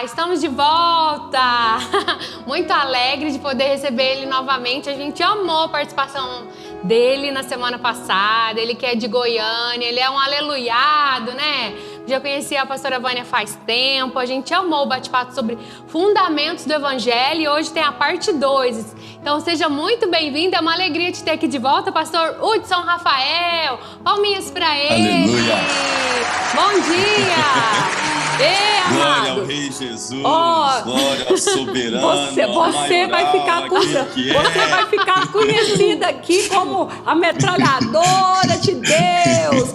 Estamos de volta! Muito alegre de poder receber ele novamente. A gente amou a participação dele na semana passada. Ele que é de Goiânia, ele é um aleluiado, né? Já conheci a pastora Vânia faz tempo. A gente amou o bate-papo sobre fundamentos do Evangelho e hoje tem a parte 2. Então seja muito bem-vindo. É uma alegria te ter aqui de volta, pastor Hudson Rafael. Palminhas para ele. Aleluia! Bom dia! Ei, glória ao Rei Jesus, glória ao soberano. Você vai ficar conhecida aqui como a metralhadora de Deus.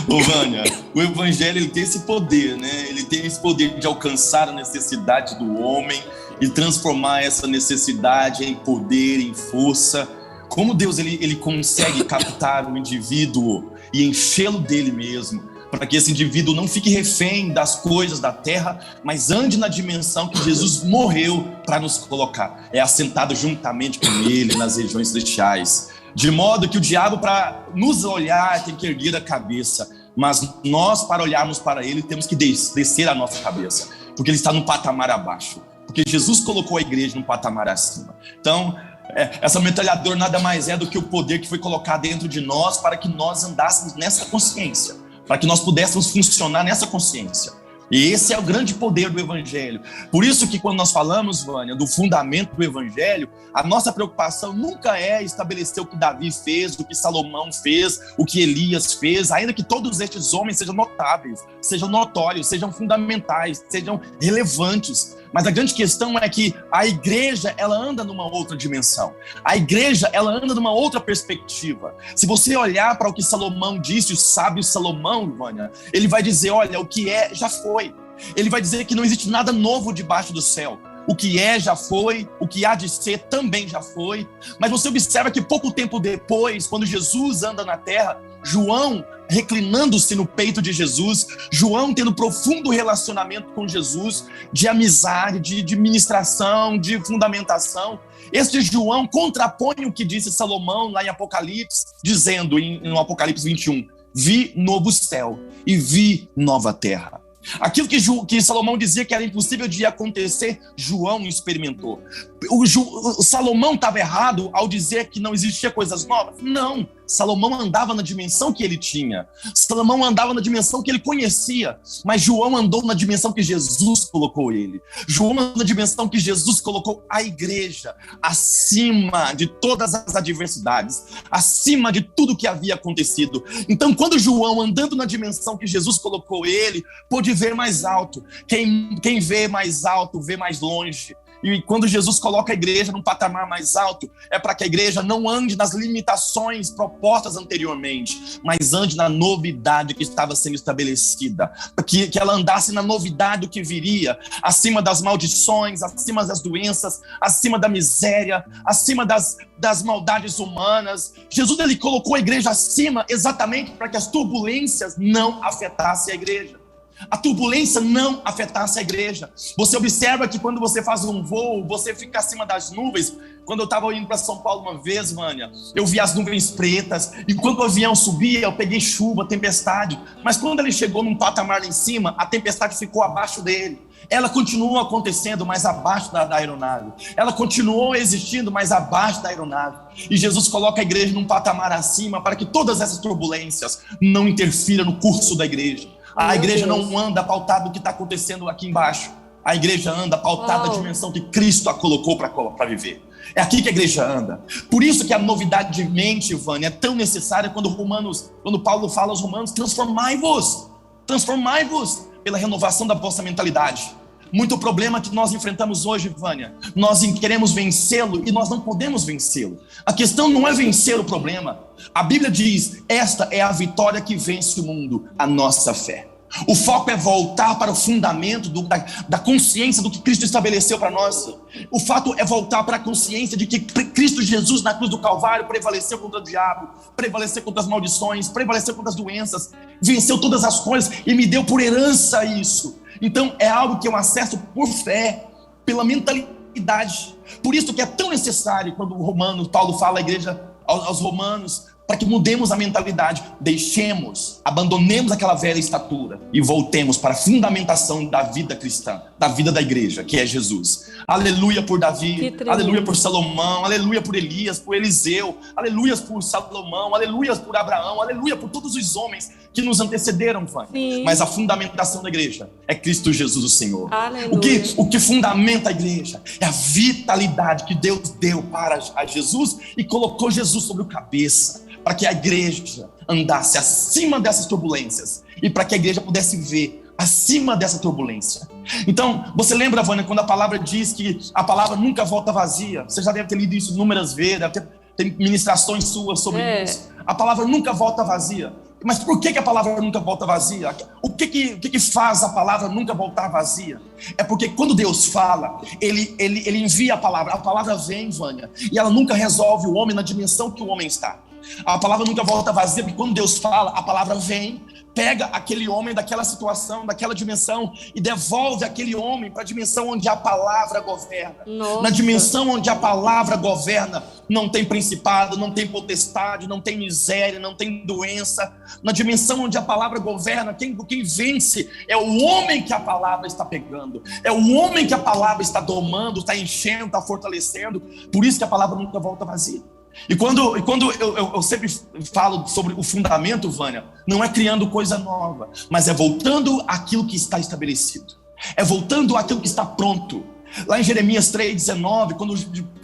Ô Vânia, o Evangelho ele tem esse poder, né? Ele tem esse poder de alcançar a necessidade do homem e transformar essa necessidade em poder, em força. Como Deus ele consegue captar o indivíduo e enchê-lo dele mesmo, para que esse indivíduo não fique refém das coisas da terra, mas ande na dimensão que Jesus morreu para nos colocar. É assentado juntamente com ele nas regiões celestiais. De modo que o diabo, para nos olhar, tem que erguer a cabeça, mas nós, para olharmos para ele, temos que descer a nossa cabeça, porque ele está num patamar abaixo, porque Jesus colocou a igreja num patamar acima. Então, essa metralhadora nada mais é do que o poder que foi colocado dentro de nós para que nós andássemos nessa consciência, para que nós pudéssemos funcionar nessa consciência. E esse é o grande poder do Evangelho. Por isso que quando nós falamos, Vânia, do fundamento do Evangelho, a nossa preocupação nunca é estabelecer o que Davi fez, o que Salomão fez, o que Elias fez, ainda que todos estes homens sejam notáveis, sejam notórios, sejam fundamentais, sejam relevantes. Mas a grande questão é que a igreja, ela anda numa outra dimensão. A igreja, ela anda numa outra perspectiva. Se você olhar para o que Salomão disse, o sábio Salomão, Vânia, ele vai dizer, olha, o que é, já foi. Ele vai dizer que não existe nada novo debaixo do céu. O que é, já foi. O que há de ser, também já foi. Mas você observa que pouco tempo depois, quando Jesus anda na terra, João reclinando-se no peito de Jesus, João tendo profundo relacionamento com Jesus, de amizade, de ministração, de fundamentação. Este João contrapõe o que disse Salomão lá em Apocalipse, dizendo no Apocalipse 21, vi novo céu e vi nova terra. Aquilo que Salomão dizia que era impossível de acontecer, João experimentou. O Salomão estava errado ao dizer que não existia coisas novas? Não, Salomão andava na dimensão que ele tinha. Salomão andava na dimensão que ele conhecia. Mas João andou na dimensão que Jesus colocou ele. João andou na dimensão que Jesus colocou a igreja acima de todas as adversidades, acima de tudo que havia acontecido. Então, quando João, andando na dimensão que Jesus colocou ele, pôde ver mais alto. Quem vê mais alto, vê mais longe. E quando Jesus coloca a igreja num patamar mais alto, é para que a igreja não ande nas limitações propostas anteriormente, mas ande na novidade que estava sendo estabelecida, que ela andasse na novidade do que viria, acima das maldições, acima das doenças, acima da miséria, acima das maldades humanas. Jesus, ele colocou a igreja acima exatamente para que as turbulências não afetassem a igreja. A turbulência não afetasse a igreja. Você observa que quando você faz um voo, você fica acima das nuvens. Quando eu estava indo para São Paulo uma vez, Vânia, eu vi as nuvens pretas, e quando o avião subia, eu peguei chuva, tempestade. Mas quando ele chegou num patamar lá em cima, a tempestade ficou abaixo dele. Ela continuou acontecendo, mas abaixo da aeronave. Ela continuou existindo, mas abaixo da aeronave. E Jesus coloca a igreja num patamar acima para que todas essas turbulências não interfiram no curso da igreja. A igreja não anda pautada do que está acontecendo aqui embaixo. A igreja anda pautada da dimensão que Cristo a colocou para viver. É aqui que a igreja anda. Por isso que a novidade de mente, Vânia, é tão necessária quando Paulo fala aos romanos, transformai-vos pela renovação da vossa mentalidade. Muito problema que nós enfrentamos hoje, Vânia. Nós queremos vencê-lo e nós não podemos vencê-lo. A questão não é vencer o problema. A Bíblia diz, esta é a vitória que vence o mundo, a nossa fé. O foco é voltar para o fundamento da consciência do que Cristo estabeleceu para nós. O fato é voltar para a consciência de que Cristo Jesus na cruz do Calvário prevaleceu contra o diabo, prevaleceu contra as maldições, prevaleceu contra as doenças, venceu todas as coisas e me deu por herança isso. Então é algo que eu acesso por fé, pela mentalidade. Por isso que é tão necessário quando Paulo fala à igreja aos romanos, para que mudemos a mentalidade, abandonemos aquela velha estatura e voltemos para a fundamentação da vida cristã, da vida da igreja, que é Jesus. Aleluia por Davi, aleluia por Salomão, aleluia por Elias, por Eliseu, aleluia por Salomão, aleluia por Abraão, aleluia por todos os homens que nos antecederam, mas a fundamentação da igreja é Cristo Jesus, o Senhor. O que fundamenta a igreja é a vitalidade que Deus deu para a Jesus e colocou Jesus sobre o cabeça, para que a igreja andasse acima dessas turbulências e para que a igreja pudesse ver acima dessa turbulência. Então, você lembra, Vânia, quando a palavra diz que a palavra nunca volta vazia? Você já deve ter lido isso inúmeras vezes, deve ter ministrações suas sobre isso. A palavra nunca volta vazia. Mas por que a palavra nunca volta vazia? O que faz a palavra nunca voltar vazia? É porque quando Deus fala, Ele envia a palavra vem, Vânia, e ela nunca resolve o homem na dimensão que o homem está. A palavra nunca volta vazia, porque quando Deus fala, a palavra vem, pega aquele homem daquela situação, daquela dimensão e devolve aquele homem para a dimensão onde a palavra governa. Na dimensão onde a palavra governa, não tem principado, não tem potestade, não tem miséria, não tem doença. Na dimensão onde a palavra governa, quem vence é o homem que a palavra está pegando, é o homem que a palavra está domando, está enchendo, está fortalecendo. Por isso que a palavra nunca volta vazia. E quando eu sempre falo sobre o fundamento, Vânia, não é criando coisa nova, mas é voltando àquilo que está estabelecido, é voltando àquilo que está pronto. Lá em Jeremias 3,19, quando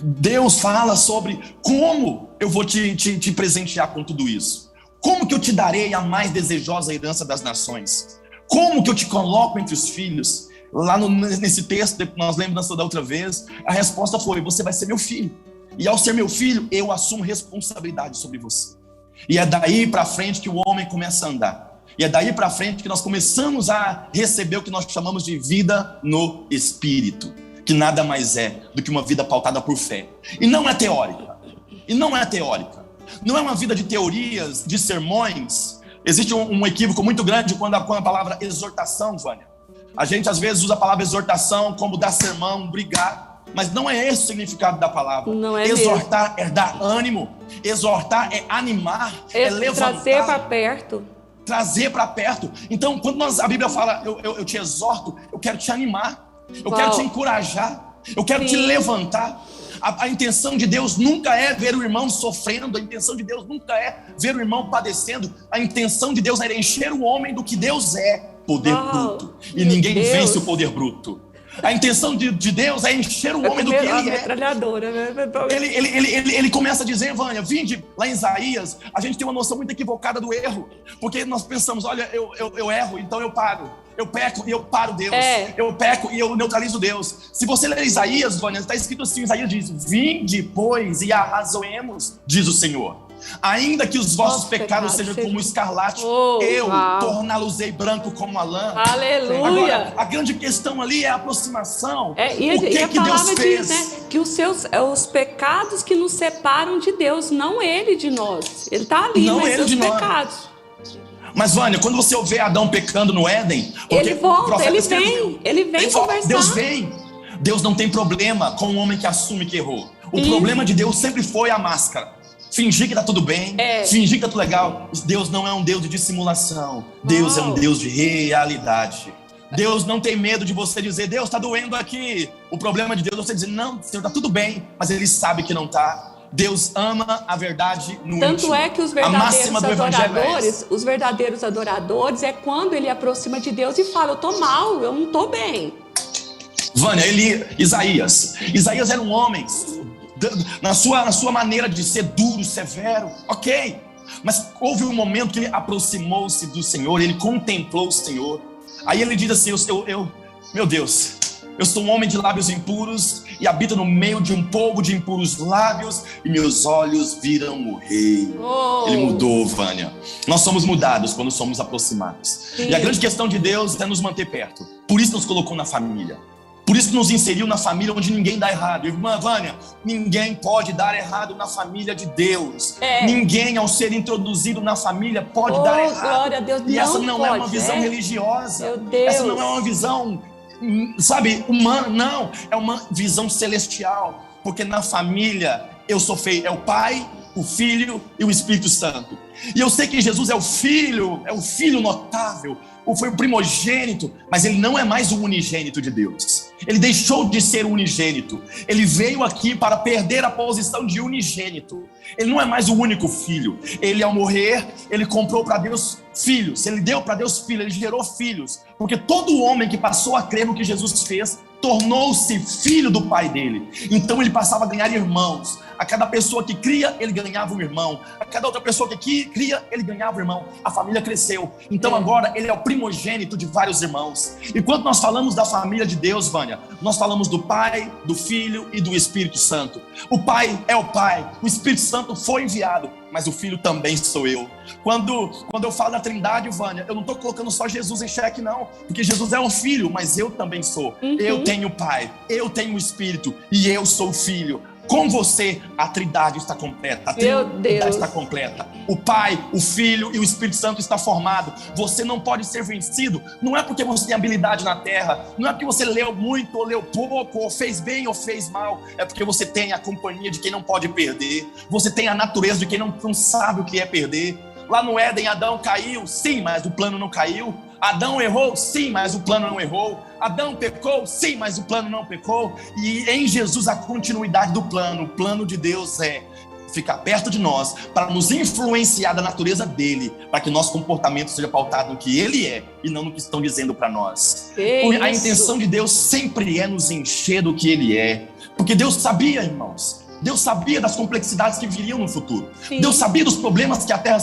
Deus fala sobre como eu vou te presentear com tudo isso, como que eu te darei a mais desejosa herança das nações, como que eu te coloco entre os filhos. Lá nesse texto, nós lembramos da outra vez, a resposta foi: você vai ser meu filho. E ao ser meu filho, eu assumo responsabilidade sobre você. E é daí para frente que o homem começa a andar. E é daí para frente que nós começamos a receber o que nós chamamos de vida no Espírito, que nada mais é do que uma vida pautada por fé. E não é teórica. Não é uma vida de teorias, de sermões. Existe um equívoco muito grande quando a palavra exortação, Vânia. A gente às vezes usa a palavra exortação como dar sermão, brigar. Mas não é esse o significado da palavra. Não é exortar mesmo. É dar ânimo. Exortar é animar, é levantar. Trazer para perto. Trazer para perto. Então, quando a Bíblia fala, eu te exorto, eu quero te animar. Eu quero te encorajar. Eu quero te levantar. A intenção de Deus nunca é ver o irmão sofrendo. A intenção de Deus nunca é ver o irmão padecendo. A intenção de Deus é encher o homem do que Deus é, poder bruto. E ninguém vence o poder bruto. A intenção de Deus é encher o homem do que ele é. Metralhadora, né? Ele começa a dizer, Vânia, vinde lá em Isaías, a gente tem uma noção muito equivocada do erro, porque nós pensamos, olha, eu erro, então eu paro. Eu peco e eu paro Deus. Eu peco e eu neutralizo Deus. Se você ler Isaías, Vânia, está escrito assim, Isaías diz: vinde, pois, e arrazoemos, diz o Senhor. Ainda que os vossos pecados sejam como escarlate, eu torná-los-ei branco como a lã. Aleluia! Agora, a grande questão ali é a aproximação. O que a palavra diz, né? Que os pecados que nos separam de Deus, não ele de nós. Ele está ali, não mas os pecados. Mas, Vânia, quando você vê Adão pecando no Éden, ele volta, ele vem conversar. Deus vem. Deus não tem problema com um homem que assume que errou. O problema de Deus sempre foi a máscara. Fingir que tá tudo bem, fingir que tá tudo legal. Deus não é um Deus de dissimulação. Deus é um Deus de realidade. Deus não tem medo de você dizer, Deus, tá doendo aqui. O problema de Deus é você dizer, não, Senhor, tá tudo bem. Mas Ele sabe que não tá. Deus ama a verdade no íntimo. Tanto é que os verdadeiros adoradores é quando ele aproxima de Deus e fala, eu tô mal, eu não tô bem. Vânia, Isaías era um homem na sua maneira de ser duro, severo, ok, mas houve um momento que ele aproximou-se do Senhor, ele contemplou o Senhor. Aí ele diz assim, meu Deus, eu sou um homem de lábios impuros e habito no meio de um povo de impuros lábios e meus olhos viram o Rei. Ele mudou, Vânia. Nós somos mudados quando somos aproximados. Sim. E a grande questão de Deus é nos manter perto. Por isso nos colocou na família. Por isso nos inseriu na família onde ninguém dá errado. Irmã Vânia, ninguém pode dar errado na família de Deus. Ninguém, ao ser introduzido na família, pode dar errado. Glória a Deus, e essa não é uma visão religiosa. Meu Deus. Essa não é uma visão, humana, não. É uma visão celestial. Porque na família, eu sou feito, é o pai, o Filho e o Espírito Santo. E eu sei que Jesus é o Filho notável, foi o primogênito, mas ele não é mais o unigênito de Deus. Ele deixou de ser o unigênito. Ele veio aqui para perder a posição de unigênito. Ele não é mais o único filho. Ele, ao morrer, ele comprou para Deus filhos. Ele deu para Deus filhos, ele gerou filhos. Porque todo homem que passou a crer no que Jesus fez, tornou-se filho do pai dele. Então ele passava a ganhar irmãos. A cada pessoa que cria, ele ganhava um irmão. A cada outra pessoa que cria, ele ganhava um irmão. A família cresceu. Então agora ele é o primogênito de vários irmãos. E quando nós falamos da família de Deus, Vânia, nós falamos do Pai, do Filho e do Espírito Santo. O Pai é o Pai, o Espírito Santo foi enviado, mas o Filho também sou eu. Quando eu falo da Trindade, Vânia, eu não estou colocando só Jesus em xeque, não. Porque Jesus é um filho, mas eu também sou. Eu tenho o Pai, eu tenho o Espírito e eu sou o Filho. Com você, a Trindade está completa. A Trindade está completa. O Pai, o Filho e o Espírito Santo está formado. Você não pode ser vencido. Não é porque você tem habilidade na terra. Não é porque você leu muito ou leu pouco, ou fez bem ou fez mal. É porque você tem a companhia de quem não pode perder. Você tem a natureza de quem não sabe o que é perder. Lá no Éden, Adão caiu, sim, mas o plano não caiu. Adão errou, sim, mas o plano não errou. Adão pecou, sim, mas o plano não pecou. E em Jesus a continuidade do plano. O plano de Deus é ficar perto de nós, para nos influenciar da natureza dele, para que nosso comportamento seja pautado no que ele é e não no que estão dizendo para nós. A intenção de Deus sempre é nos encher do que ele é, porque Deus sabia, irmãos, Deus sabia das complexidades que viriam no futuro. Sim. Deus sabia dos problemas que a terra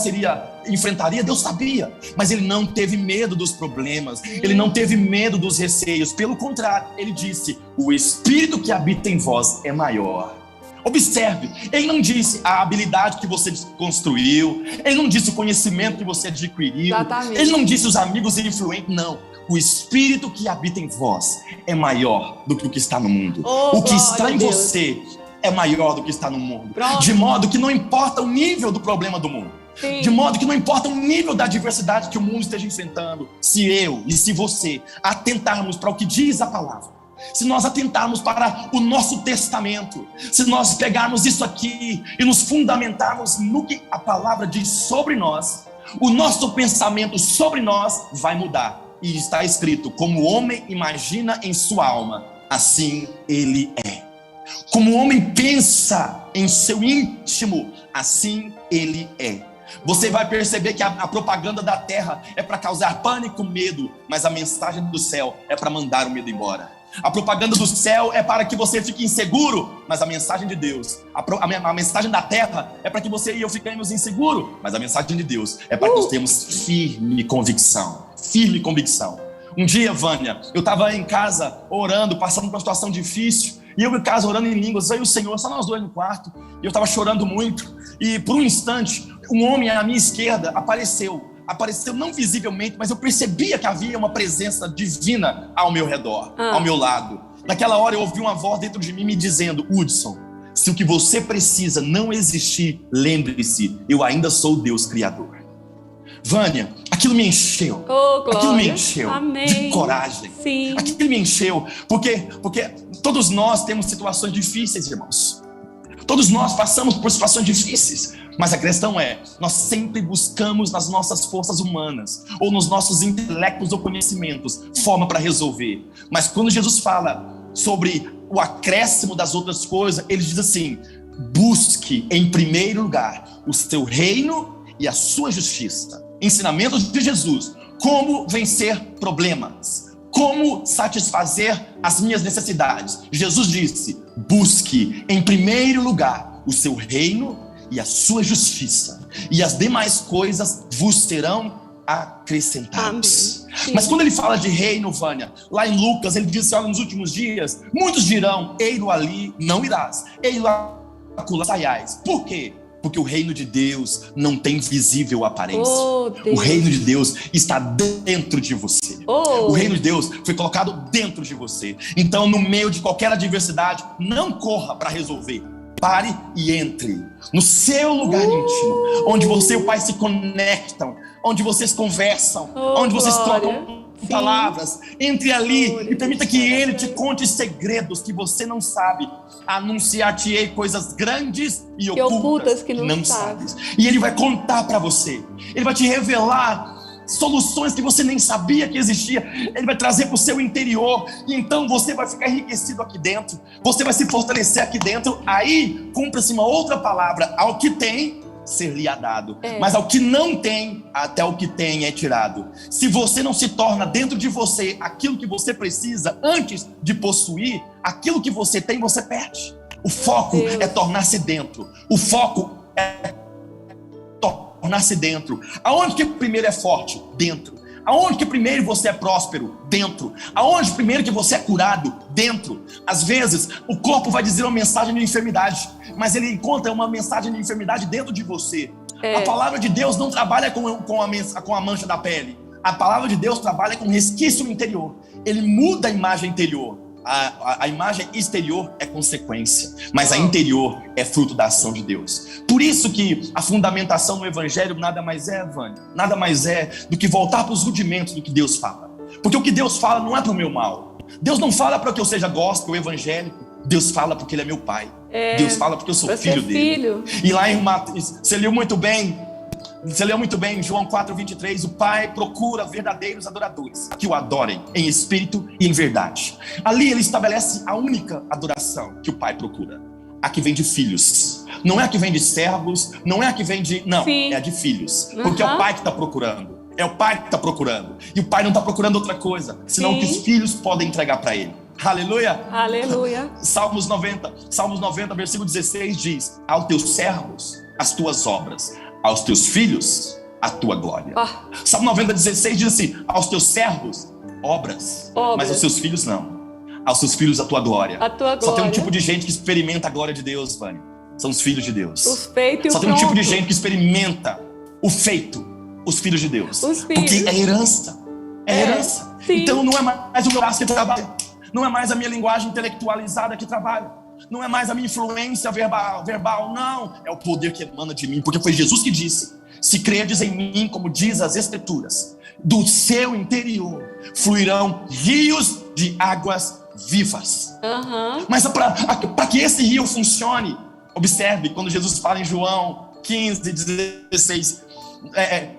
enfrentaria, Deus sabia, mas ele não teve medo dos problemas, ele não teve medo dos receios, pelo contrário, ele disse: o Espírito que habita em vós é maior. Observe, ele não disse a habilidade que você construiu, ele não disse o conhecimento que você adquiriu, exatamente. Ele não disse os amigos influentes, não. O Espírito que habita em vós é maior do que o que está no mundo. O que está em você é maior do que está no mundo. Pronto. De modo que não importa o nível do problema do mundo. Sim. De modo que não importa o nível da adversidade que o mundo esteja enfrentando. Se eu e se você atentarmos para o que diz a palavra, se nós atentarmos para o nosso testamento, se nós pegarmos isso aqui e nos fundamentarmos no que a palavra diz sobre nós, o nosso pensamento sobre nós vai mudar. E está escrito: como o homem imagina em sua alma, assim ele é. Como o homem pensa em seu íntimo, assim ele é. Você vai perceber que a propaganda da terra é para causar pânico, medo, mas a mensagem do céu é para mandar o medo embora. A propaganda do céu é para que você fique inseguro, mas a mensagem de Deus, a mensagem da terra é para que você e eu fiquemos inseguros, mas a mensagem de Deus é para que nós tenhamos firme convicção. Firme convicção. Um dia, Vânia, eu estava em casa orando, passando por uma situação difícil, e eu em casa orando em línguas, eu e o Senhor, só nós dois no quarto, e eu estava chorando muito, e por um instante, um homem à minha esquerda apareceu não visivelmente, mas eu percebia que havia uma presença divina ao meu redor, ao meu lado. Naquela hora eu ouvi uma voz dentro de mim me dizendo: Hudson, se o que você precisa não existir, lembre-se, eu ainda sou o Deus Criador. Vânia, aquilo me encheu. Aquilo me encheu. Amém. De coragem. Sim. Aquilo me encheu, porque todos nós temos situações difíceis, irmãos. Todos nós passamos por situações difíceis, mas a questão é, nós sempre buscamos nas nossas forças humanas, ou nos nossos intelectos ou conhecimentos, forma para resolver. Mas quando Jesus fala sobre o acréscimo das outras coisas, ele diz assim: busque em primeiro lugar o seu reino e a sua justiça. Ensinamentos de Jesus: como vencer problemas, como satisfazer as minhas necessidades. Jesus disse: busque em primeiro lugar o seu reino e a sua justiça, e as demais coisas vos serão acrescentadas. Mas quando ele fala de reino, Vânia, lá em Lucas, ele diz: olha, nos últimos dias, muitos dirão: ei-lo ali, não irás, ei-lo acolá, saiais. Por quê? Porque o reino de Deus não tem visível aparência. O reino de Deus está dentro de você. O reino de Deus foi colocado dentro de você. Então, no meio de qualquer adversidade, não corra para resolver. Pare e entre no seu lugar íntimo, onde você e o Pai se conectam, onde vocês conversam, onde vocês trocam palavras. Entre ali e permita que Ele te conte segredos que você não sabe. Anunciar-te-ei coisas grandes e ocultas que não sabes. E Ele vai contar para você. Ele vai te revelar soluções que você nem sabia que existia. Ele vai trazer para o seu interior. E então você vai ficar enriquecido aqui dentro. Você vai se fortalecer aqui dentro. Aí cumpre-se uma outra palavra: ao que tem, ser-lhe-á dado. Mas ao que não tem, até o que tem é tirado. Se você não se torna dentro de você aquilo que você precisa antes de possuir, aquilo que você tem, você perde. O foco é tornar-se dentro. O foco é tornar-se dentro. Aonde que primeiro é forte? Dentro. Aonde que primeiro você é próspero? Dentro. Aonde primeiro que você é curado? Dentro. Às vezes, o corpo vai dizer uma mensagem de enfermidade, mas ele encontra uma mensagem de enfermidade dentro de você. A palavra de Deus não trabalha com a mancha da pele. A palavra de Deus trabalha com resquício interior. Ele muda a imagem interior. A imagem exterior é consequência, mas a interior é fruto da ação de Deus. Por isso que a fundamentação no Evangelho nada mais é, Vânia, nada mais é do que voltar para os rudimentos do que Deus fala. Porque o que Deus fala não é para o meu mal. Deus não fala para que eu seja gospel, evangélico. Deus fala porque Ele é meu pai. Deus fala porque eu sou filho dele. E lá em Mateus, você leu muito bem em João 4:23, o Pai procura verdadeiros adoradores que o adorem em espírito e em verdade. Ali Ele estabelece a única adoração que o Pai procura, a que vem de filhos. Não é a que vem de servos, não é a que vem de... Não, é a de filhos. Porque é o Pai que está procurando. É o Pai que está procurando. E o Pai não está procurando outra coisa, senão o que os filhos podem entregar para Ele. Aleluia! Aleluia! Salmos 90, versículo 16 diz: aos teus servos as tuas obras, aos teus filhos a tua glória. Salmo 90:16 diz assim: aos teus servos obras, mas aos seus filhos não. Aos seus filhos a tua glória. Só tem um tipo de gente que experimenta a glória de Deus, Vânia. São os filhos de Deus. Os feitos. Só tem um tipo de gente que experimenta o feito, os filhos de Deus. Porque é herança. É herança. Então não é mais o meu braço que trabalha. Não é mais a minha linguagem intelectualizada que trabalha. Não é mais a minha influência verbal, não. É o poder que emana de mim, porque foi Jesus que disse: se credes em mim, como diz as Escrituras, do seu interior fluirão rios de águas vivas. Mas para que esse rio funcione, observe quando Jesus fala em João 15:16,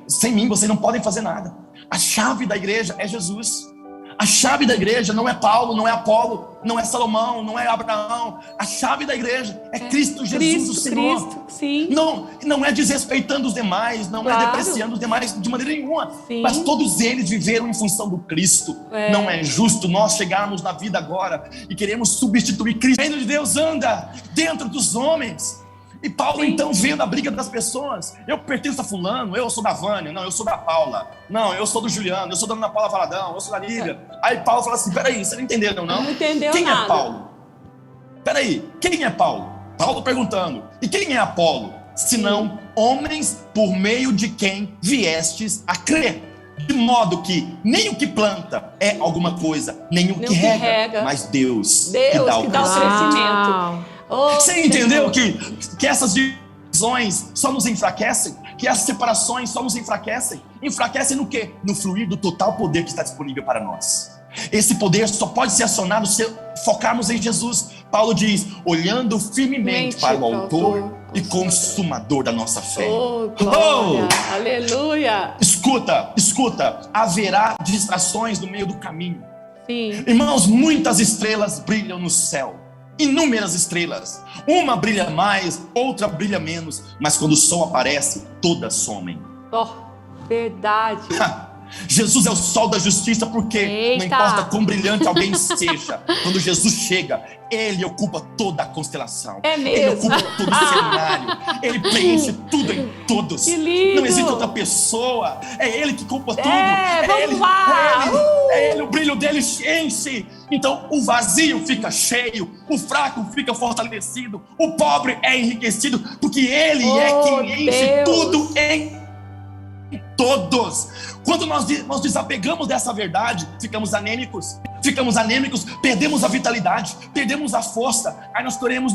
sem mim vocês não podem fazer nada. A chave da igreja é Jesus. A chave da igreja não é Paulo, não é Apolo, não é Salomão, não é Abraão. A chave da igreja é Cristo Jesus, o Senhor. Sim. Não é desrespeitando os demais, não é depreciando os demais de maneira nenhuma. Mas todos eles viveram em função do Cristo. Não é justo nós chegarmos na vida agora e queremos substituir Cristo. O reino de Deus anda dentro dos homens. E Paulo então vendo a briga das pessoas: eu pertenço a fulano, eu sou da Vânia, não, eu sou da Paula, não, eu sou do Juliano, eu sou da Ana Paula Valadão, eu sou da Lívia. Aí Paulo fala assim: peraí, vocês não entenderam não? Não entendeu quem nada. É Paulo? Peraí, quem é Paulo? Paulo perguntando: e quem é Apolo? Senão homens por meio de quem viestes a crer. De modo que nem o que planta é alguma coisa, nem o que rega, mas Deus que dá o crescimento. Você entendeu que essas divisões só nos enfraquecem? Que essas separações só nos enfraquecem? Enfraquecem no quê? No fluir do total poder que está disponível para nós. Esse poder só pode ser acionado se focarmos em Jesus. Paulo diz: olhando firmemente para o autor e consumador da nossa fé. Glória, aleluia! Escuta, haverá distrações no meio do caminho. Irmãos, muitas estrelas brilham no céu. Inúmeras estrelas, uma brilha mais, outra brilha menos, mas quando o sol aparece, todas somem. Verdade. Jesus é o sol da justiça, porque não importa quão brilhante alguém seja, quando Jesus chega, Ele ocupa toda a constelação. Ele ocupa todo o cenário. Ele preenche tudo em todos. Que lindo. Não existe outra pessoa. É Ele que ocupa tudo. É Ele, o brilho dele enche. Então o vazio fica cheio, o fraco fica fortalecido, o pobre é enriquecido, porque Ele é quem enche tudo em todos. Quando nós desapegamos dessa verdade, ficamos anêmicos, ficamos anêmicos, perdemos a vitalidade, perdemos a força, aí nós queremos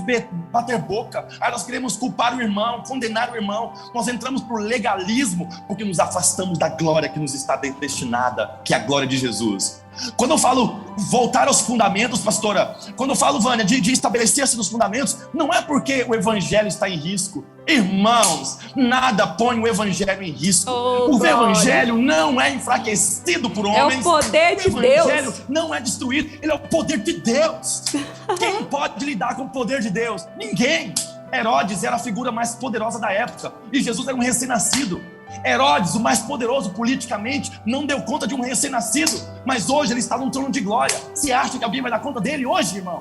bater boca, aí nós queremos culpar o irmão, condenar o irmão, nós entramos por legalismo, porque nos afastamos da glória que nos está destinada, que é a glória de Jesus. Quando eu falo voltar aos fundamentos, pastora, quando eu falo, Vânia, de estabelecer-se nos fundamentos, não é porque o evangelho está em risco. Irmãos, nada põe o evangelho em risco. O evangelho não é enfraquecido por homens. É o poder de Deus. O evangelho não é destruído, ele é o poder de Deus. Quem pode lidar com o poder de Deus? Ninguém. Herodes era a figura mais poderosa da época e Jesus era um recém-nascido. Herodes, o mais poderoso politicamente, não deu conta de um recém-nascido, mas hoje ele está num trono de glória. Você acha que alguém vai dar conta dele hoje, irmão?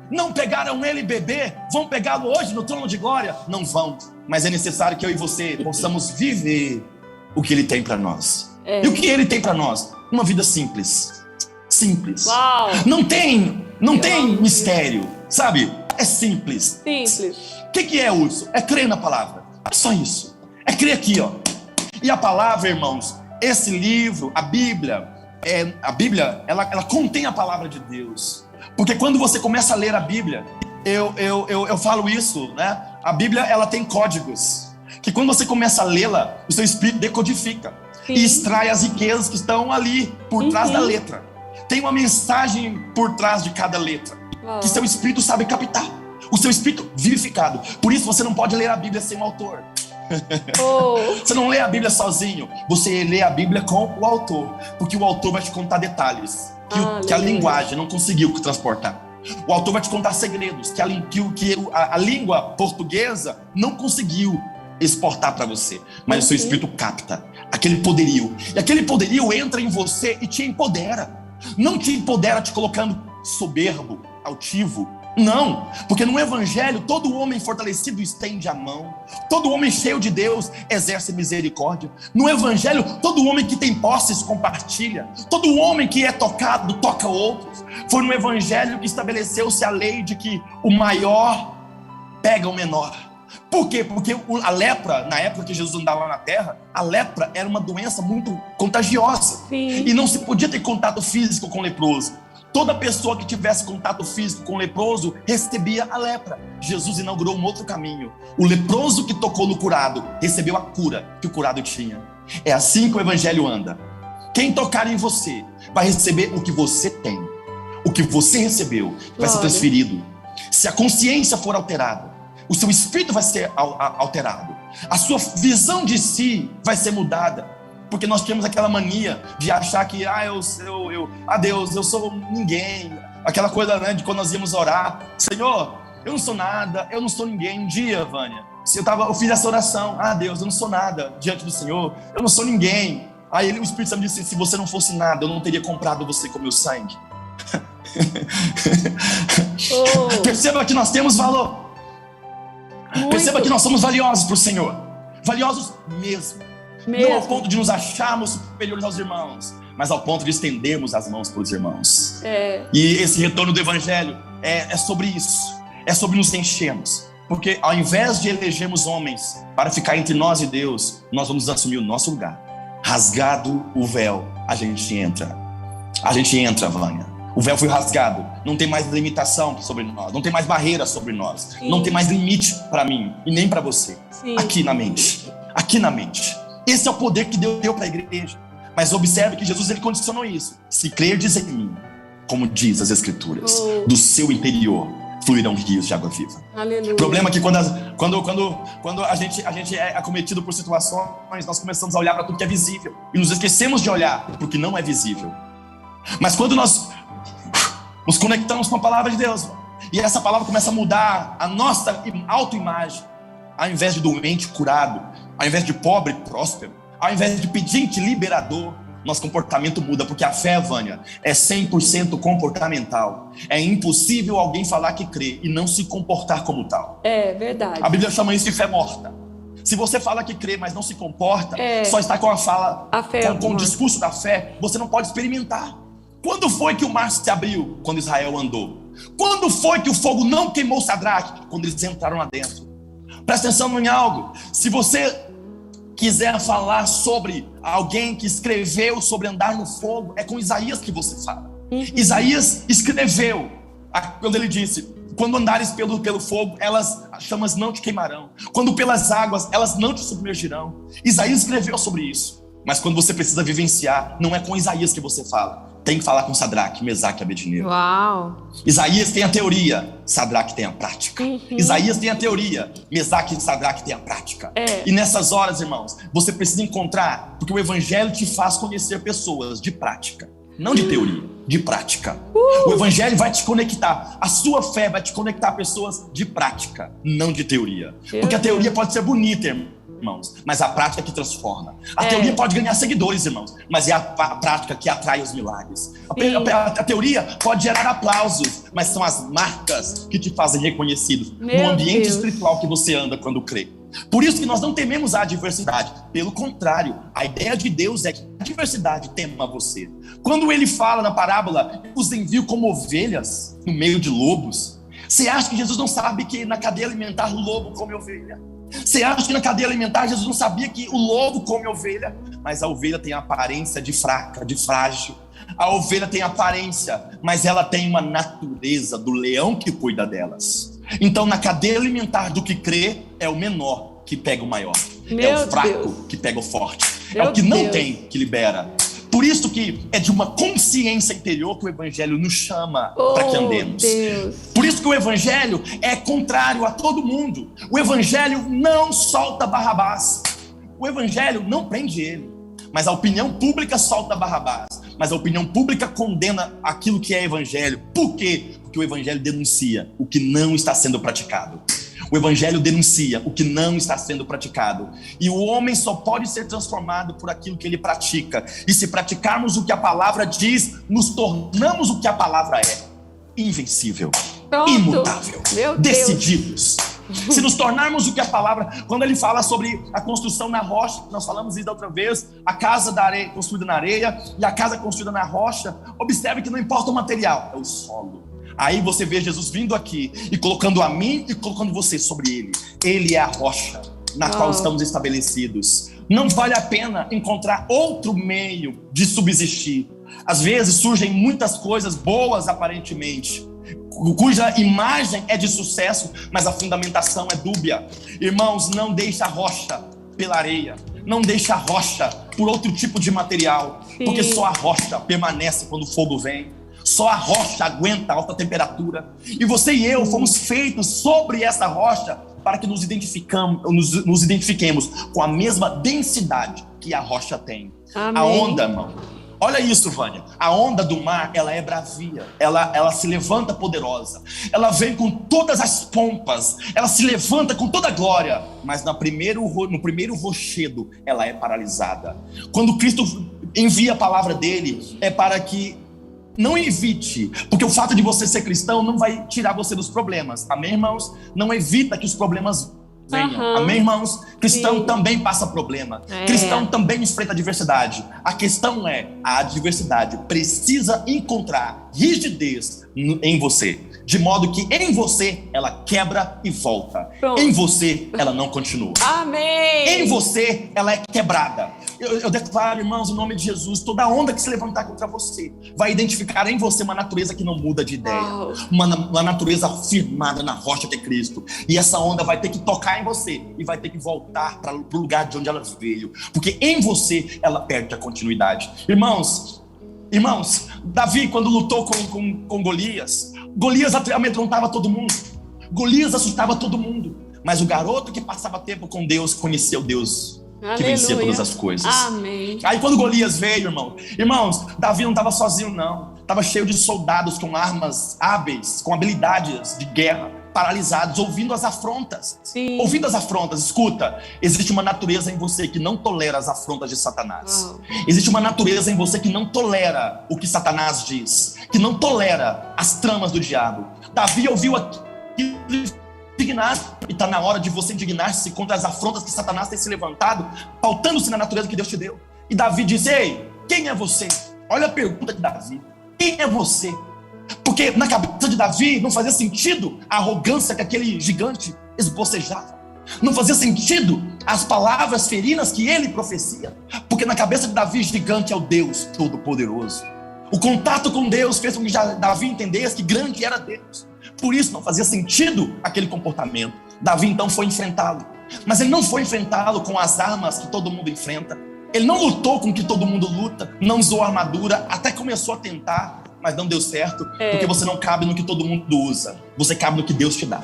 Não pegaram ele bebê, vão pegá-lo hoje no trono de glória? Não vão, mas é necessário que eu e você possamos viver o que ele tem para nós. E o que ele tem para nós? Uma vida simples. Simples. Uau. Não tem mistério, sabe? É simples. Simples. O que é isso? É crer na palavra. É só isso. É crer aqui, ó. E a palavra, irmãos, esse livro, a Bíblia, ela contém a palavra de Deus. Porque quando você começa a ler a Bíblia, eu falo isso, né? A Bíblia, ela tem códigos, que quando você começa a lê-la, o seu espírito decodifica. Sim. E extrai as riquezas que estão ali, por trás da letra. Tem uma mensagem por trás de cada letra, que seu espírito sabe captar. O seu espírito vivificado. Por isso você não pode ler a Bíblia sem o autor. Você não lê a Bíblia sozinho, você lê a Bíblia com o autor, porque o autor vai te contar detalhes que a linguagem não conseguiu transportar. O autor vai te contar segredos que a língua portuguesa não conseguiu exportar para você, mas o seu espírito capta aquele poderio, e aquele poderio entra em você e te empodera. Não te empodera te colocando soberbo, altivo. Não, porque no evangelho todo homem fortalecido estende a mão, todo homem cheio de Deus exerce misericórdia. No evangelho todo homem que tem posses compartilha, todo homem que é tocado toca outros. Foi no evangelho que estabeleceu-se a lei de que o maior pega o menor. Por quê? Porque a lepra, na época que Jesus andava na terra, a lepra era uma doença muito contagiosa. Sim. E não se podia ter contato físico com o leproso. Toda pessoa que tivesse contato físico com o leproso recebia a lepra. Jesus inaugurou um outro caminho. O leproso que tocou no curado recebeu a cura que o curado tinha. É assim que o evangelho anda. Quem tocar em você vai receber o que você tem. O que você recebeu vai ser transferido. Se a consciência for alterada, o seu espírito vai ser alterado. A sua visão de si vai ser mudada. Porque nós temos aquela mania de achar que Deus, eu sou ninguém. Aquela coisa, né, de quando nós íamos orar, Senhor, eu não sou nada, eu não sou ninguém. Um dia, Vânia, eu fiz essa oração, Deus, eu não sou nada diante do Senhor, eu não sou ninguém. Aí o Espírito Santo disse, se você não fosse nada, eu não teria comprado você com meu sangue. Perceba que nós temos valor. Muito. Perceba que nós somos valiosos para o Senhor. Valiosos mesmo. Não ao ponto de nos acharmos superiores aos irmãos, mas ao ponto de estendermos as mãos para os irmãos. E esse retorno do evangelho é sobre isso. É sobre nos enchermos. Porque ao invés de elegermos homens para ficar entre nós e Deus, nós vamos assumir o nosso lugar. Rasgado o véu, a gente entra. A gente entra, Vânia. O véu foi rasgado. Não tem mais limitação sobre nós. Não tem mais barreira sobre nós. Sim. Não tem mais limite para mim e nem para você. Sim. Aqui na mente. Aqui na mente. Esse é o poder que Deus deu para a igreja. Mas observe que Jesus ele condicionou isso. Se crerdes em mim, como diz as Escrituras, do seu interior fluirão rios de água viva. Aleluia. O problema é que quando a gente é acometido por situações, nós começamos a olhar para tudo que é visível e nos esquecemos de olhar para o que não é visível. Mas quando nós nos conectamos com a palavra de Deus e essa palavra começa a mudar a nossa autoimagem, ao invés de doente curado, ao invés de pobre próspero, ao invés de pedinte liberador, nosso comportamento muda, porque a fé, Vânia, é 100% comportamental. É impossível alguém falar que crê e não se comportar como tal. É verdade. A Bíblia chama isso de fé morta. Se você fala que crê, mas não se comporta, só está com a fala, com o discurso da fé, você não pode experimentar. Quando foi que o mar se abriu? Quando Israel andou. Quando foi que o fogo não queimou Sadraque? Quando eles entraram lá dentro. Presta atenção em algo. Se você quiser falar sobre alguém que escreveu sobre andar no fogo, é com Isaías que você fala. Isaías escreveu, quando ele disse: quando andares pelo fogo, as chamas não te queimarão. Quando pelas águas, elas não te submergirão. Isaías escreveu sobre isso. Mas quando você precisa vivenciar, não é com Isaías que você fala. Tem que falar com Sadraque, Mesaque e Abednego. Uau! Isaías tem a teoria, Sadraque tem a prática. Isaías tem a teoria, Mesaque e Sadraque tem a prática. E nessas horas, irmãos, você precisa encontrar, porque o evangelho te faz conhecer pessoas de prática, não de teoria, de prática. O evangelho vai te conectar, a sua fé vai te conectar a pessoas de prática, não de teoria. Porque a teoria pode ser bonita, irmãos, mas a prática que transforma. A teoria pode ganhar seguidores, irmãos, mas é a prática que atrai os milagres. A teoria pode gerar aplausos, mas são as marcas que te fazem reconhecidos no ambiente espiritual que você anda quando crê. Por isso que nós não tememos a adversidade. Pelo contrário, a ideia de Deus é que a adversidade tema você. Quando ele fala na parábola, os envio como ovelhas no meio de lobos, você acha que Jesus não sabe que na cadeia alimentar o lobo come ovelha? Você acha que na cadeia alimentar Jesus não sabia que o lobo come ovelha? Mas a ovelha tem a aparência de fraca, de frágil. A ovelha tem aparência, mas ela tem uma natureza do leão que cuida delas. Então, na cadeia alimentar do que crê, é o menor que pega o maior. É o fraco que pega o forte. É o que não tem que libera. Por isso que é de uma consciência interior que o evangelho nos chama para que andemos. Por isso que o evangelho é contrário a todo mundo. O evangelho não solta Barrabás. O evangelho não prende ele. Mas a opinião pública solta Barrabás. Mas a opinião pública condena aquilo que é evangelho. Por quê? Porque o evangelho denuncia o que não está sendo praticado. O evangelho denuncia o que não está sendo praticado. E o homem só pode ser transformado por aquilo que ele pratica. E se praticarmos o que a palavra diz, nos tornamos o que a palavra é. Invencível, imutável, decididos. Se nos tornarmos o que a palavra... Quando ele fala sobre a construção na rocha, nós falamos isso da outra vez, a casa da areia construída na areia e a casa construída na rocha, observe que não importa o material, é o solo. Aí você vê Jesus vindo aqui e colocando a mim e colocando você sobre ele. Ele é a rocha na qual estamos estabelecidos. Não vale a pena encontrar outro meio de subsistir. Às vezes surgem muitas coisas boas aparentemente, cuja imagem é de sucesso, mas a fundamentação é dúbia. Irmãos, não deixe a rocha pela areia. Não deixe a rocha por outro tipo de material. Porque só a rocha permanece quando o fogo vem. Só a rocha aguenta a alta temperatura. E você e eu fomos feitos sobre essa rocha para que nos identifiquemos com a mesma densidade que a rocha tem. Amém. A onda, irmão. Olha isso, Vânia. A onda do mar, ela é bravia. Ela se levanta poderosa. Ela vem com todas as pompas. Ela se levanta com toda a glória. Mas no primeiro rochedo, ela é paralisada. Quando Cristo envia a palavra dele, é para que não evite, porque o fato de você ser cristão não vai tirar você dos problemas. Amém, irmãos? Não evita que os problemas venham. Amém, irmãos? Cristão também passa problema. Cristão também enfrenta adversidade. A questão é, a adversidade precisa encontrar rigidez em você, de modo que em você ela quebra e volta. Pronto. Em você ela não continua. Amém. Em você ela é quebrada. Eu declaro, irmãos, em nome de Jesus, toda onda que se levantar contra você vai identificar em você uma natureza que não muda de ideia. Uma natureza firmada na rocha que é Cristo. E essa onda vai ter que tocar em você e vai ter que voltar para o lugar de onde ela veio. Porque em você ela perde a continuidade. Irmãos, Davi, quando lutou com Golias, Golias amedrontava todo mundo. Golias assustava todo mundo. Mas o garoto que passava tempo com Deus conhecia o Deus que vencia todas as coisas. Amém. Aí quando Golias veio, irmãos, Davi não estava sozinho não. Estava cheio de soldados com armas hábeis, com habilidades de guerra, paralisados, ouvindo as afrontas. Sim. Ouvindo as afrontas. Escuta, existe uma natureza em você que não tolera as afrontas de Satanás. Existe uma natureza em você que não tolera o que Satanás diz, que não tolera as tramas do diabo. Davi ouviu aquilo indignado, e está na hora de você indignar-se contra as afrontas que Satanás tem se levantado, pautando-se na natureza que Deus te deu. E Davi diz: ei, quem é você? Olha a pergunta de Davi: quem é você? Porque na cabeça de Davi não fazia sentido a arrogância que aquele gigante esbocejava. Não fazia sentido as palavras ferinas que ele proferia. Porque na cabeça de Davi, gigante é o Deus Todo-Poderoso. O contato com Deus fez com que Davi entendesse que grande era Deus. Por isso não fazia sentido aquele comportamento. Davi então foi enfrentá-lo. Mas ele não foi enfrentá-lo com as armas que todo mundo enfrenta. Ele não lutou com o que todo mundo luta, não usou armadura, até começou a tentar, mas não deu certo, porque você não cabe no que todo mundo usa. Você cabe no que Deus te dá.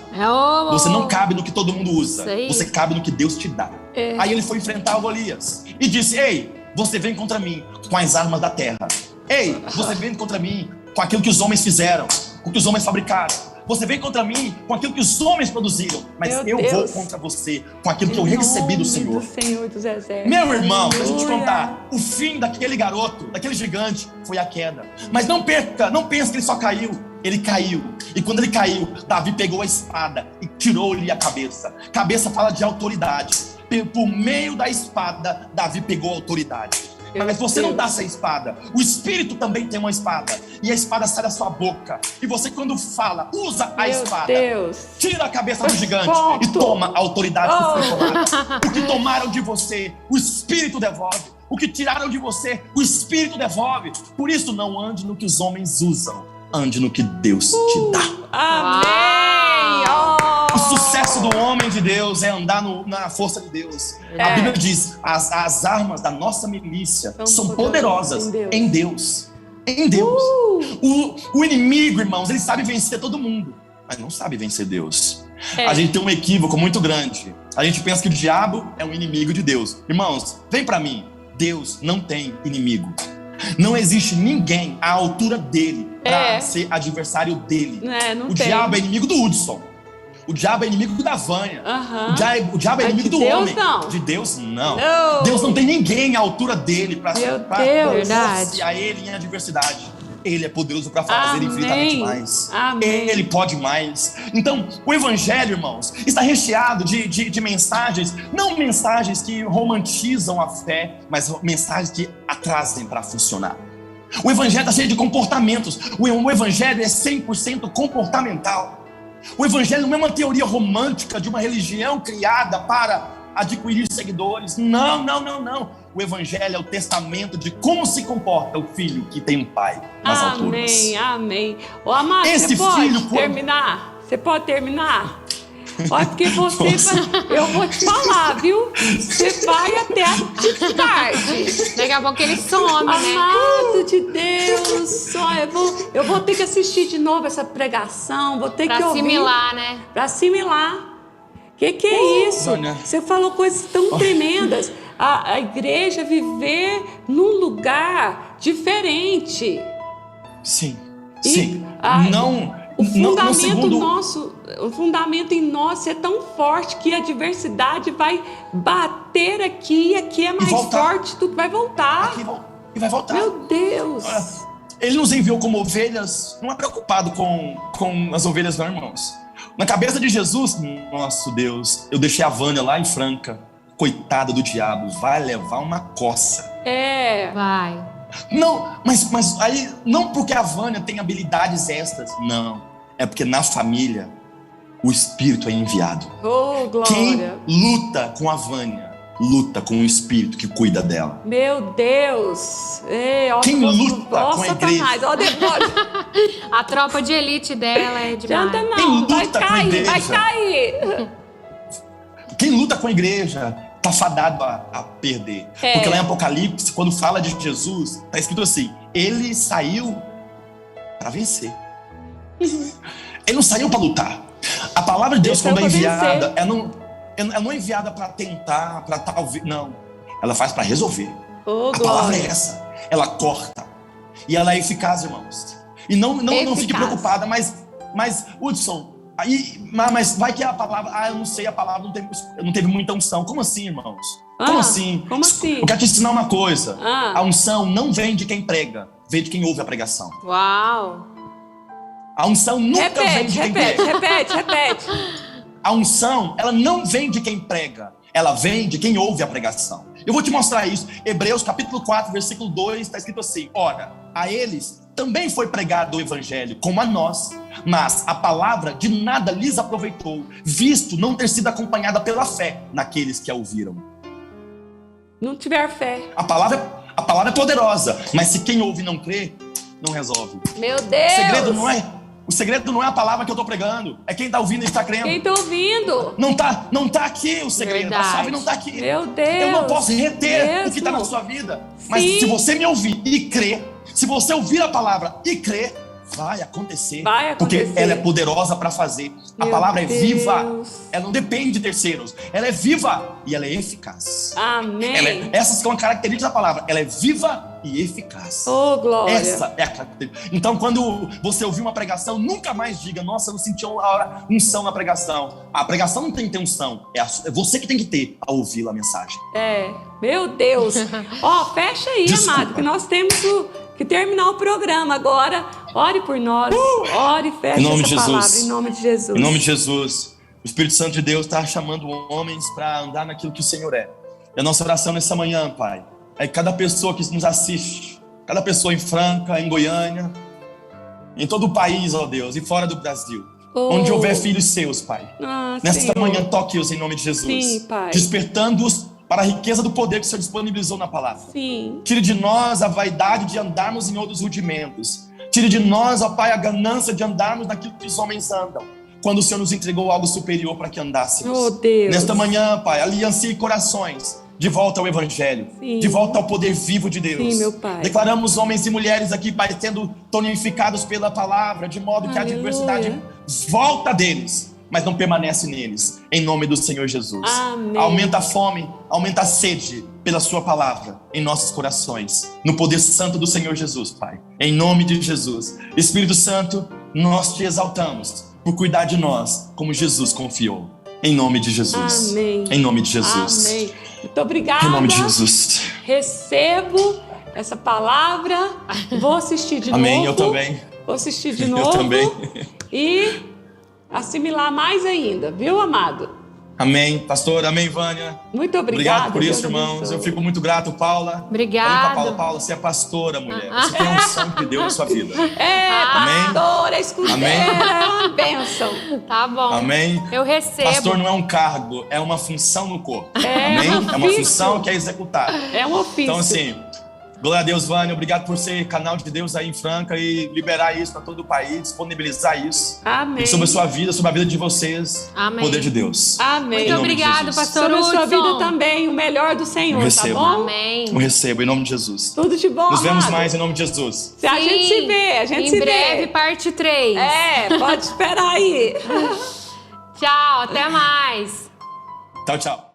Você não cabe no que todo mundo usa. Você cabe no que Deus te dá. Aí ele foi enfrentar o Golias e disse: ei, você vem contra mim com as armas da terra. Ei, você vem contra mim com aquilo que os homens fizeram, com o que os homens fabricaram. Você vem contra mim com aquilo que os homens produziram, mas eu vou contra você com aquilo que eu recebi do Senhor. Dos exércitos. Meu irmão, deixa eu te contar, o fim daquele garoto, daquele gigante, foi a queda. Mas não pense que ele só caiu. Ele caiu. E quando ele caiu, Davi pegou a espada e tirou-lhe a cabeça. Cabeça fala de autoridade. Por meio da espada, Davi pegou a autoridade. Mas você não dá essa espada. O Espírito também tem uma espada. E a espada sai da sua boca. E você, quando fala, usa a espada. Tira a cabeça do gigante e toma a autoridade que foi tomada. O que tomaram de você, o Espírito devolve. O que tiraram de você, o Espírito devolve. Por isso, não ande no que os homens usam. Ande no que Deus te dá. Amém! O sucesso do homem de Deus é andar na força de Deus. A Bíblia diz: as armas da nossa milícia são poderosas em Deus. Em Deus. O inimigo, irmãos, ele sabe vencer todo mundo, mas não sabe vencer Deus. A gente tem um equívoco muito grande. A gente pensa que o diabo é um inimigo de Deus. Irmãos, vem pra mim. Deus não tem inimigo. Não existe ninguém à altura dele para ser adversário dele. O diabo é inimigo do Hudson. O diabo é inimigo da Vânia. O diabo é inimigo do homem. Não. De Deus, não. Deus não tem ninguém à altura dele para opor-se a ele em adversidade. Ele é poderoso para fazer infinitamente mais. Ele pode mais. Então, o Evangelho, irmãos, está recheado de mensagens, não mensagens que romantizam a fé, mas mensagens que a trazem para funcionar. O Evangelho está cheio de comportamentos. O Evangelho é 100% comportamental. O Evangelho não é uma teoria romântica de uma religião criada para adquirir seguidores. Não. O Evangelho é o testamento de como se comporta o filho que tem um pai nas alturas. Amém. Ô, Amado, você pode terminar? Você pode terminar? Olha, porque eu vou te falar, viu? Você vai até a tarde. Daqui a pouco ele some, né? Amado de Deus. Olha, eu vou ter que assistir de novo essa pregação. Vou ter que ouvir. Pra assimilar, né? Pra assimilar. Que é isso? Vânia. Você falou coisas tão tremendas. A igreja viver num lugar diferente. Sim. O fundamento nosso, o fundamento em nós é tão forte que a diversidade vai bater aqui, e aqui é mais forte, tudo vai voltar. E vai voltar. Meu Deus! Ele nos enviou como ovelhas, não é preocupado com as ovelhas, não, irmãos. Na cabeça de Jesus, nosso Deus, eu deixei a Vânia lá em Franca. Coitada do diabo, vai levar uma coça. Vai. Não, mas aí, não porque a Vânia tem habilidades extras, não. É porque na família, o Espírito é enviado. Oh, glória. Quem luta com a Vânia, luta com o Espírito que cuida dela. Meu Deus. Quem luta com a igreja? A tropa de elite dela é demais. Quem luta com a igreja, vai cair. Quem luta com a igreja está fadado a perder. Porque lá em Apocalipse, quando fala de Jesus, está escrito assim: ele saiu para vencer. Ele não saiu para lutar. A palavra de Deus, quando é enviada, ela não é enviada para tentar, para talvez. Não. Ela faz para resolver. A palavra é essa. Ela corta. E ela é eficaz, irmãos. E não fique preocupada, mas Hudson, mas vai que a palavra. Eu não sei, a palavra não teve muita unção. Como assim, irmãos? Como assim? Eu quero te ensinar uma coisa. A unção não vem de quem prega, vem de quem ouve a pregação. Uau! A unção nunca vem de quem prega. Repete. A unção, ela não vem de quem prega, ela vem de quem ouve a pregação. Eu vou te mostrar isso. Hebreus capítulo 4, versículo 2, está escrito assim: ora, a eles também foi pregado o evangelho, como a nós, mas a palavra de nada lhes aproveitou, visto não ter sido acompanhada pela fé naqueles que a ouviram. Não tiver fé. A palavra é poderosa, mas se quem ouve não crê, não resolve. Meu Deus! O segredo não é a palavra que eu tô pregando. É quem tá ouvindo e está crendo. Quem tá ouvindo? Não tá aqui o segredo. Verdade. A chave não tá aqui. Meu Deus! Eu não posso reter mesmo. o que tá na sua vida. Mas Sim. se você me ouvir e crer, se você ouvir a palavra e crer, vai acontecer. Vai acontecer. Porque ela é poderosa para fazer. A Meu palavra é viva. Deus. Ela não depende de terceiros. Ela é viva e ela é eficaz. Amém. Essas são as características da palavra. Ela é viva e eficaz. Oh, glória. Essa é a característica. Então, quando você ouvir uma pregação, nunca mais diga: nossa, eu não senti a unção na pregação. A pregação não tem que ter unção. É você que tem que ter ao ouvir a mensagem. Meu Deus. Fecha aí, Desculpa. amado, que nós temos que terminar o programa agora. Ore por nós. Ore e feche Em nome essa de palavra. Jesus. Em nome de Jesus. Em nome de Jesus. O Espírito Santo de Deus está chamando homens para andar naquilo que o Senhor é. E a nossa oração nessa manhã, Pai, é que cada pessoa que nos assiste, cada pessoa em Franca, em Goiânia, em todo o país, ó Deus, e fora do Brasil, onde houver filhos seus, Pai, nessa Senhor. manhã toque-os em nome de Jesus, Sim, Pai. despertando-os para a riqueza do poder que o Senhor disponibilizou na palavra. Sim. Tire de nós a vaidade de andarmos em outros rudimentos. Tire de nós, ó Pai, a ganância de andarmos naquilo que os homens andam, quando o Senhor nos entregou algo superior para que andássemos. Oh, Deus. Nesta manhã, Pai, aliancie corações de volta ao Evangelho, Sim. de volta ao poder vivo de Deus. Sim, meu Pai. Declaramos homens e mulheres aqui, Pai, sendo tonificados pela palavra, de modo que a Aleluia. adversidade volta deles, mas não permanece neles, em nome do Senhor Jesus. Amém. Aumenta a fome, aumenta a sede pela sua palavra em nossos corações, no poder santo do Senhor Jesus, Pai, em nome de Jesus. Espírito Santo, nós te exaltamos por cuidar de nós como Jesus confiou, em nome de Jesus. Amém. Em nome de Jesus. Amém. Muito obrigada. Em nome de Jesus. Recebo essa palavra. Vou assistir de Amém, novo. eu também. Vou assistir de Eu novo. também. E assimilar mais ainda, viu, amado? Amém, pastor. Amém, Vânia. Muito obrigada. Obrigado por isso, Deus irmãos. abençoe. Eu fico muito grato, Paula. Obrigada. Falei pra Paula, Paula, você é pastora, mulher. Você tem a unção de Deus na sua vida. Amém. Pastora, escudeira, Amém. é uma bênção. Tá bom. Amém. Eu recebo. Pastor não é um cargo, é uma função no corpo. É Amém? um É uma ofício. função que é executada. É um ofício. Então, assim, glória a Deus, Vânia. Obrigado por ser canal de Deus aí em Franca e liberar isso para todo o país, disponibilizar isso. Amém. E sobre a sua vida, sobre a vida de vocês. Amém. Poder de Deus. Amém. Em Muito nome de obrigada, Jesus. pastor Sobre a sua Hudson. vida também, o melhor do Senhor, Eu recebo. tá bom? Amém. Eu recebo, em nome de Jesus. Tudo de bom, Nos vemos amado. mais em nome de Jesus. A gente se vê, a gente em se breve, vê. parte 3. Pode esperar aí. Tchau, até mais. Tchau, tchau.